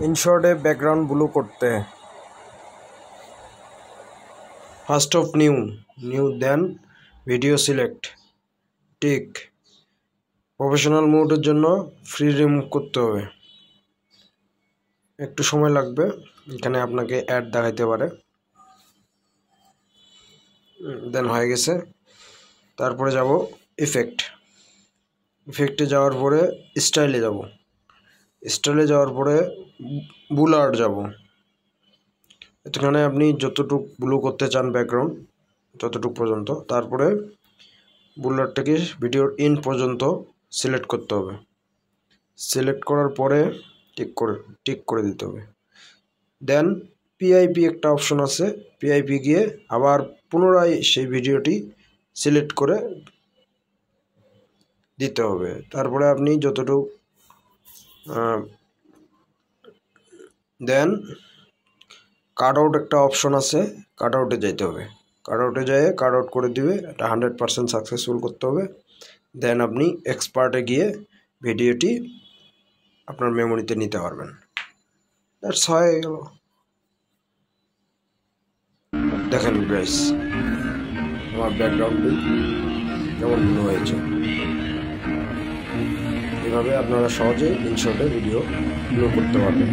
ইনশর্টে background blue করতে first of new then video select tick professional মোডের জন্য free remove করতে হবে, একটু সময় লাগবে, এখানে আপনাকে অ্যাড দেখাইতে পারে। দেন হয়ে গেছে। তারপরে যাব ইফেক্টে যাওয়ার পরে স্টাইলে যাওয়ার পরে বুলার যাব। এখানে আপনি যতটুক ব্লু করতে চান ব্যাকগ্রাউন্ড ততটুক পর্যন্ত, তারপরে বুলারটাকে ভিডিওর ইন পর্যন্ত সিলেক্ট করতে হবে। সিলেক্ট করার পরে টিক করে দিতে হবে। দেন পিআইপি একটা অপশন আছে, পিআইপি গিয়ে আবার পুনরায় সেই ভিডিওটি সিলেক্ট করে দিতে হবে। তারপরে আপনি যতটুকু দেন কাট আউট একটা অপশন আছে, কাট আউটে যাইতে হবে। কাট আউটে যেয়ে কাট আউট করে দিবে, এটা 100% সাকসেসফুল করতে হবে। দেন আপনি এক্সপার্টে গিয়ে ভিডিওটি আপনার মেমোরিতে নিতে পারবেন। দ্যাটস হয়ে গেল। দেখেন গাইস আমার ব্যাকগ্রাউন্ডটি কেমন ব্লু হয়েছে। এভাবে আপনারা সহজে ইনশর্টে ভিডিও ব্লু করতে পারবেন।